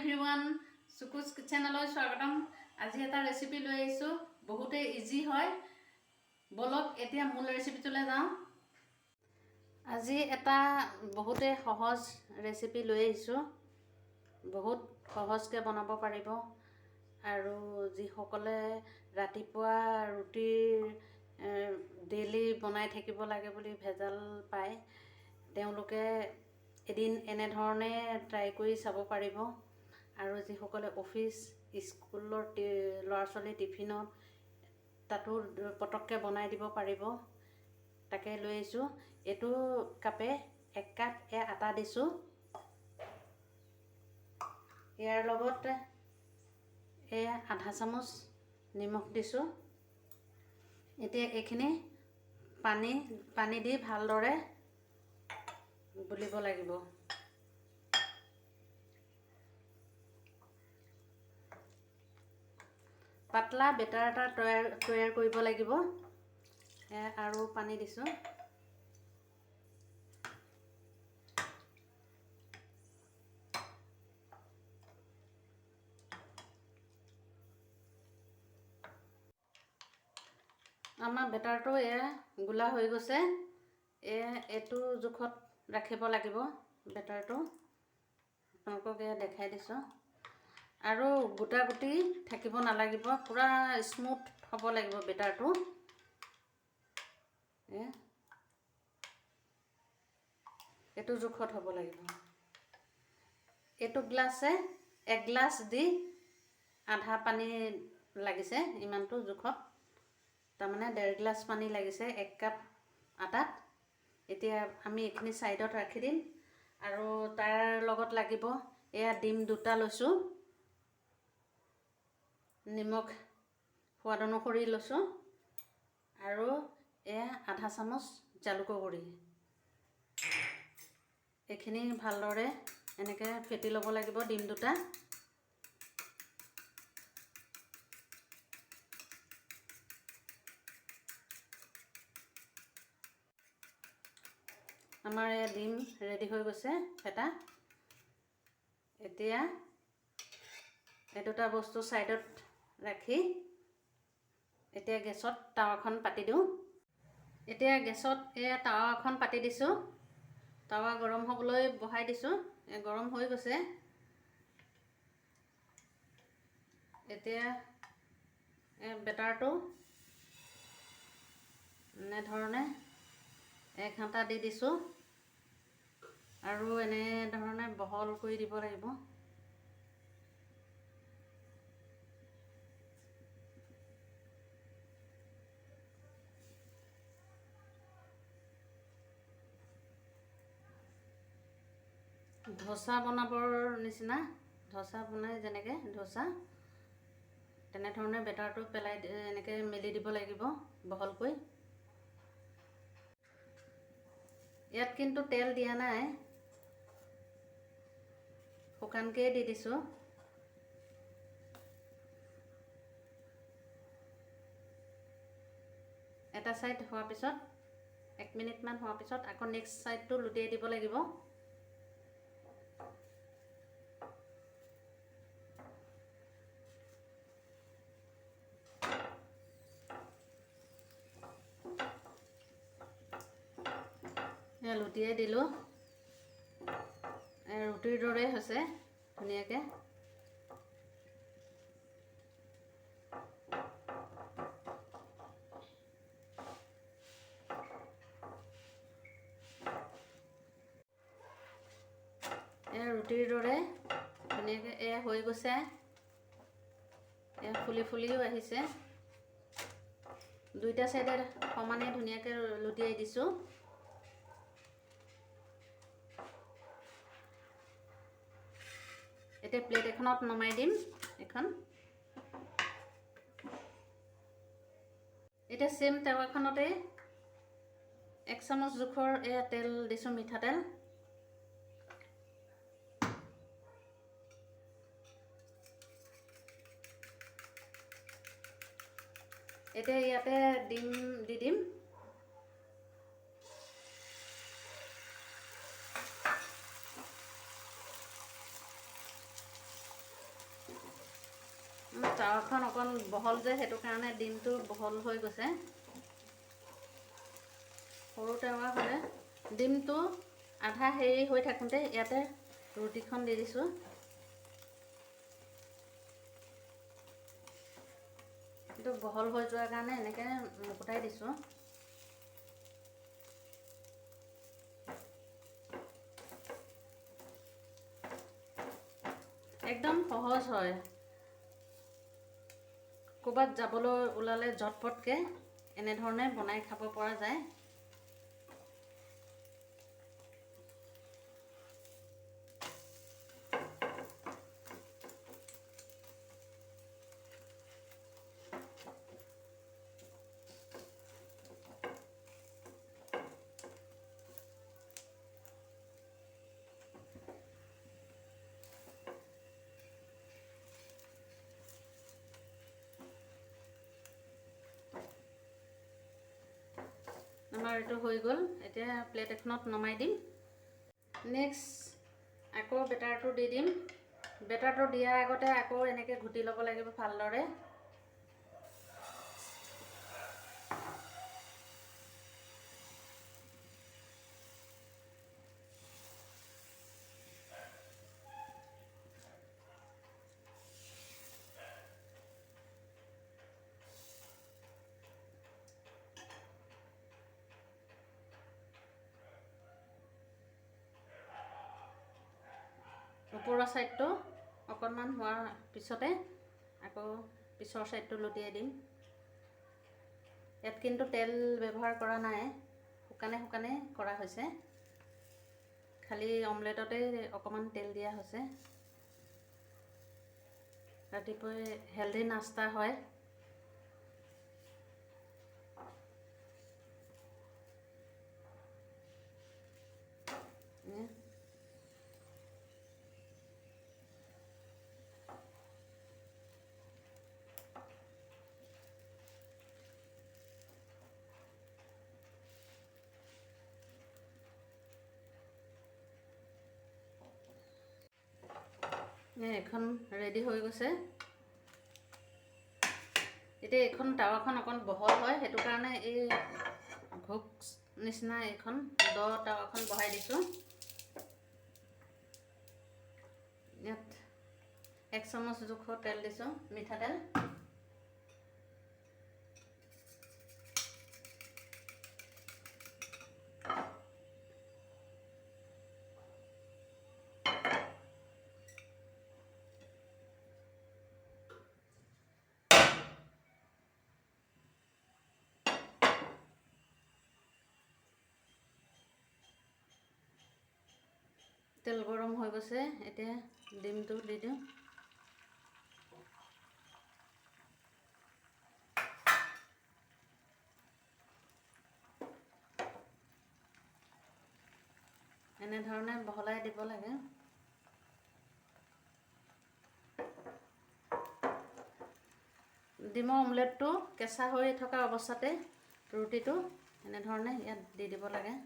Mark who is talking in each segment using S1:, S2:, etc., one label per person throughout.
S1: Everyone সুকুস কিচেনলৈ স্বাগতম। আজি এটা ৰেচিপি লৈ আহিছোঁ, বহুতে ইজি হয়। বলক এতিয়া মূল ৰেচিপিটোলৈ যাওঁ। আজি এটা বহুতে সহজ ৰেচিপি লৈ আহিছোঁ, বহুত সহজকৈ বনাব পাৰিব। আৰু যিসকলে ৰাতিপুৱা ৰুটিৰ ডেইলি বনাই থাকিব লাগে বুলি ভেজাল পায়, তেওঁলোকে এদিন এনেধৰণে ট্ৰাই কৰি চাব পাৰিব। আৰু যিসকলে অফিচ স্কুলৰ ল'ৰা ছোৱালী টিফিনত তাতো পটককৈ বনাই দিব পাৰিব, তাকে লৈ আহিছোঁ। এইটো কাপে 1 কাপ আটা দিছোঁ। ইয়াৰ লগত আধা চামুচ নিমখ দিছোঁ। এতিয়া এইখিনি পানী দি ভালদৰে গুলিব লাগিব। পাতলা বেটাৰ এটা তৈয়াৰ কৰিব লাগিব। আৰু পানী দিছোঁ। আমাৰ বেটাৰটো গোলা হৈ গৈছে। এইটো জোখত ৰাখিব লাগিব বেটাৰটো। আপোনালোকক দেখাই দিছোঁ। আৰু গোটা গুটি থাকিব নালাগিব, পূৰা স্মুথ হ'ব লাগিব বেটাৰটো। এইটো জোখত হ'ব লাগিব। এইটো গ্লাছে 1 গ্লাছ দি আধা পানী লাগিছে, ইমানটো জোখত। তাৰমানে 1.5 গ্লাছ পানী লাগিছে 1 কাপ আটাত। এতিয়া আমি এইখিনি ছাইডত ৰাখি দিম। আৰু তাৰ লগত লাগিব ডিম 2টা লৈছোঁ, নিমখ সোৱাদ অনুসৰি লৈছোঁ, আৰু আধা চামুচ জালুকৰ গুড়ি। এইখিনি ভালদৰে এনেকৈ ফেটি ল'ব লাগিব ডিম 2টা। আমাৰ ডিম ৰেডি হৈ গৈছে ফেটা। এতিয়া এই 2টা বস্তু ছাইডত ৰাখি এতিয়া গেছত টাৱাখন পাতি দিওঁ। এতিয়া গেছত টাৱাখন পাতি দিছোঁ। টাৱা গৰম হ'বলৈ বহাই দিছোঁ। গৰম হৈ গৈছে। এতিয়া বেটাৰটো এনেধৰণে 1 ঘণ্টা দি দিছোঁ, আৰু এনেধৰণে বহল কৰি দিব লাগিব। ধোচা বনাবৰ নিচিনা, ধোচা বনাই যেনেকৈ তেনেধৰণে বেটাৰটো পেলাই এনেকৈ মেলি দিব লাগিব বহলকৈ। ইয়াত কিন্তু তেল দিয়া নাই, শুকানকৈ দি দিছোঁ। এটা ছাইড হোৱাৰ পিছত 1 মিনিটমান হোৱাৰ পিছত আকৌ নেক্সট ছাইডটো লুটিয়াই দিব লাগিব। লুটিয়াই দিলোঁ। ৰুটিৰ দৰে হৈছে ধুনীয়াকৈ। ৰুটিৰ দৰে ধুনীয়াকৈ হৈ গৈছে। ফুলি ফুলিও আহিছে। 2টা ছাইডে সমানে ধুনীয়াকৈ লুটিয়াই দিছোঁ। এতিয়া প্লেট এখনত নমাই দিম। এতিয়া চেম টাৱাখনতে 1 চামুচ জোখৰ তেল দিছোঁ, মিঠাতেল। এতিয়া ইয়াতে ডিম দি দিম। টাৱাখন অকণ বহল যে, সেইটো কাৰণে ডিমটো বহল হৈ গৈছে। সৰু টাৱা হ'লে ডিমটো আধা হেৰি হৈ থাকোঁতে ইয়াতে ৰুটিখন দি দিছোঁ। এইটো বহল হৈ যোৱাৰ কাৰণে এনেকৈ মুকুটাই দিছোঁ। একদম সহজ হয়। ক'ৰবাত যাবলৈ ওলালে ঝটপটকৈ এনেধৰণে বনাই খাব পৰা যায়। আমাৰ এইটো হৈ গ'ল। এতিয়া প্লেট এখনত নমাই দিম। নেক্সট আকৌ বেটাৰটো দি দিম। বেটাৰটো দিয়াৰ আগতে আকৌ এনেকৈ ঘুটি ল'ব লাগিব ভালদৰে। ওপৰৰ ছাইডটো অকণমান হোৱাৰ পিছতে আকৌ পিছৰ ছাইডটো লুটিয়াই দিম। ইয়াত কিন্তু তেল ব্যৱহাৰ কৰা নাই, শুকানে শুকানে কৰা হৈছে। খালি অমলেটতে অকণমান তেল দিয়া হৈছে। ৰাতিপুৱাই হেল্ডি নাস্তা হয়। এখন ৰেডি হৈ গৈছে। এতিয়া এইখন টাৱাখন অকণ বহল হয়, সেইটো কাৰণে এই ভোগ নিচিনা এইখন টাৱাখন বহাই দিছোঁ। ইয়াত 1 চামুচ জোখৰ তেল দিছোঁ, মিঠাতেল। তেল গৰম হৈ গৈছে, এতিয়া ডিমটো দি দিওঁ। এনেধৰণে বহলাই দিব লাগে। ডিমৰ অমলেটটো কেঁচা হৈ থকা অৱস্থাতে ৰুটিটো এনেধৰণে ইয়াত দি দিব লাগে।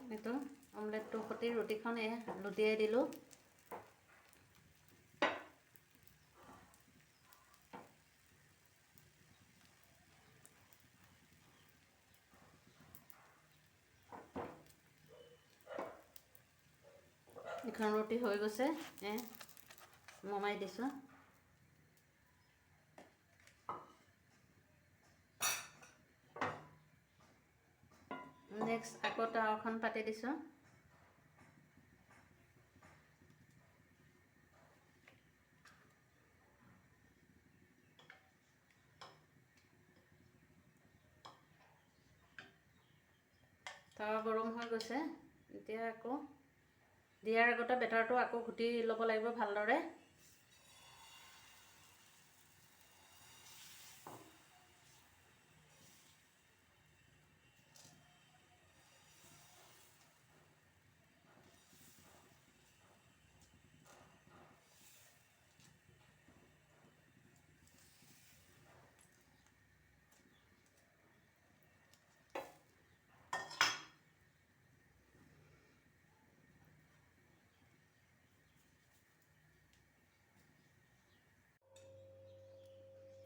S1: এইটো অমলেটটোৰ সৈতে ৰুটিখন লুটিয়াই দিলোঁ। এখন ৰুটি হৈ গৈছে, নমাই দিছোঁ। নেক্সট আকৌ টাৱাখন পাতি দিছোঁ। টাৱা গৰম হৈ গৈছে। এতিয়া আকৌ দিয়াৰ আগতে বেটাৰটো আকৌ ঘুটি ল'ব লাগিব ভালদৰে।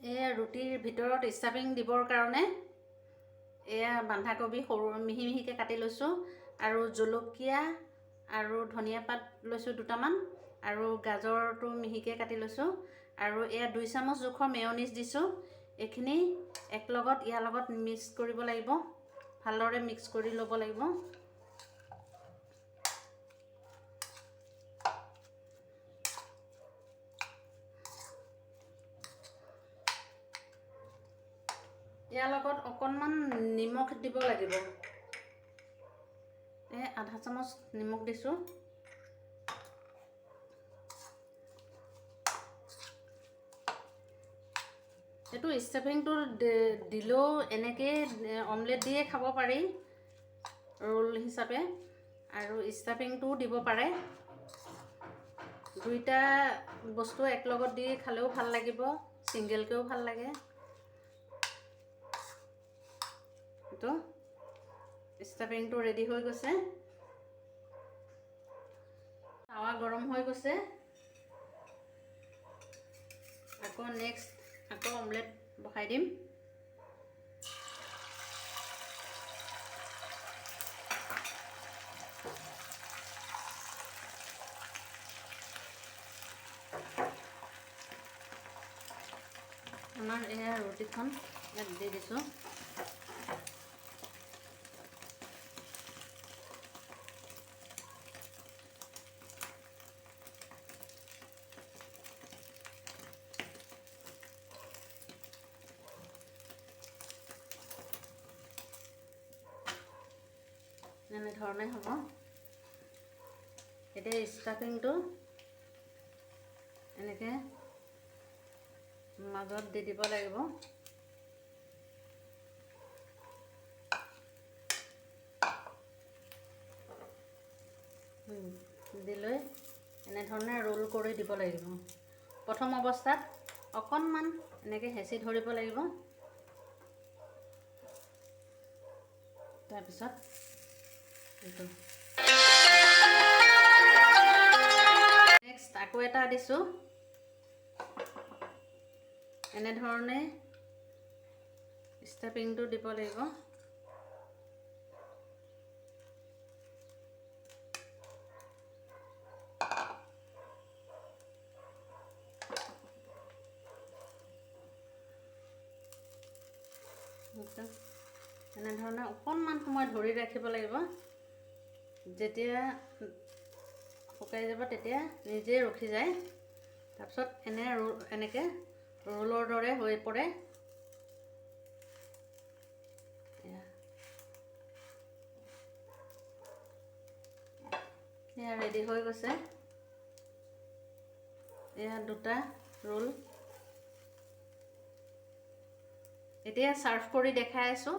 S1: এয়া ৰুটিৰ ভিতৰত ষ্টাফিং দিবৰ কাৰণে এয়া বন্ধাকবি সৰু মিহি মিহিকৈ কাটি লৈছোঁ আৰু জলকীয়া আৰু ধনিয়া পাত লৈছোঁ দুটামান আৰু গাজৰটো মিহিকৈ কাটি লৈছোঁ আৰু এয়া 2 চামুচ জোখৰ মেয়নিজ দিছোঁ। এইখিনি একলগত ইয়াৰ লগত মিক্স কৰিব লাগিব, ভালদৰে মিক্স কৰি ল'ব লাগিব। ইয়াৰ লগত অকণমান নিমখ দিব লাগিব। আধা চামুচ নিমখ দিছোঁ। এইটো ষ্টাফিংটো দিলেও এনেকৈ অমলেট দিয়ে খাব পাৰি ৰোল হিচাপে, আৰু ষ্টাফিংটোও দিব পাৰে। দুইটা বস্তু একলগত দি খালেও ভাল লাগিব, ছিংগেলকৈও ভাল লাগে। এইটো ষ্টাফিংটো ৰেডি হৈ গৈছে। তাৱা গৰম হৈ গৈছে। আকৌ অমলেট বহাই দিম। আমাৰ এয়া ৰুটিখন ইয়াত দি দিছোঁ। এনেধৰণে হ'ব। এতিয়া ষ্টাফিংটো এনেকৈ মাজত দি দিব লাগিব। দি লৈ এনেধৰণে ৰোল কৰি দিব লাগিব। প্ৰথম অৱস্থাত অকণমান এনেকৈ হেঁচি ধৰিব লাগিব। তাৰপিছত নেক্সট আকৌ এটা দিছোঁ। এনেধৰণে ষ্টাফিংটো দিব লাগিব। এনেধৰণে অকণমান সময় ধৰি ৰাখিব লাগিব। যেতিয়া শুকাই যাব তেতিয়া নিজে ৰখি যায়। তাৰপিছত এনেকৈ ৰোলৰ দৰে হৈ পৰে। এয়া ৰেডি হৈ গৈছে। এয়া দুটা ৰোল। এতিয়া সাৰ্ভ কৰি দেখাই আছোঁ।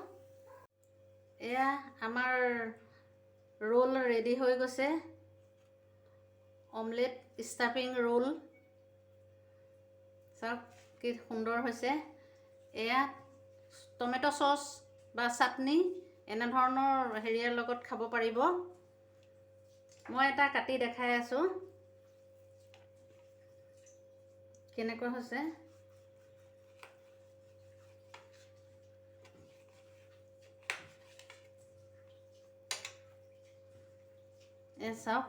S1: এয়া আমাৰ ৰোল ৰেডি হৈ গৈছে। Omelette stuffing roll. চাওক কি সুন্দৰ হৈছে। এয়া টমেটো চচ বা চাটনি এনেধৰণৰ হেৰিয়াৰ লগত খাব পাৰিব। মই এটা কাটি দেখাই আছোঁ কেনেকুৱা হৈছে। চাওক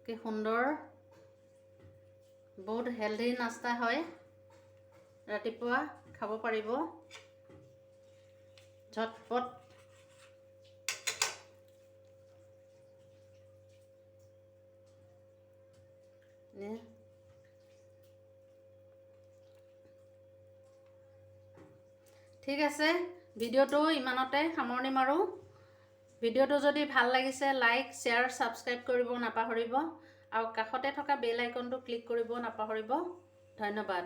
S1: কি সুন্দৰ, বহুত হেলদি নাস্তা হয়। ৰাতিপুৱা খাব পাৰিব ঝটপট। ঠিক আছে, ভিডিঅ'টো ইমানতে সামৰণি মাৰোঁ। ভিডিঅ'টো যদি ভাল লাগিছে লাইক, শ্বেয়াৰ, ছাবস্ক্ৰাইব কৰিব নাপাহৰিব আৰু কাষতে থকা বেল আইকনটো ক্লিক কৰিব নাপাহৰিব। ধন্যবাদ।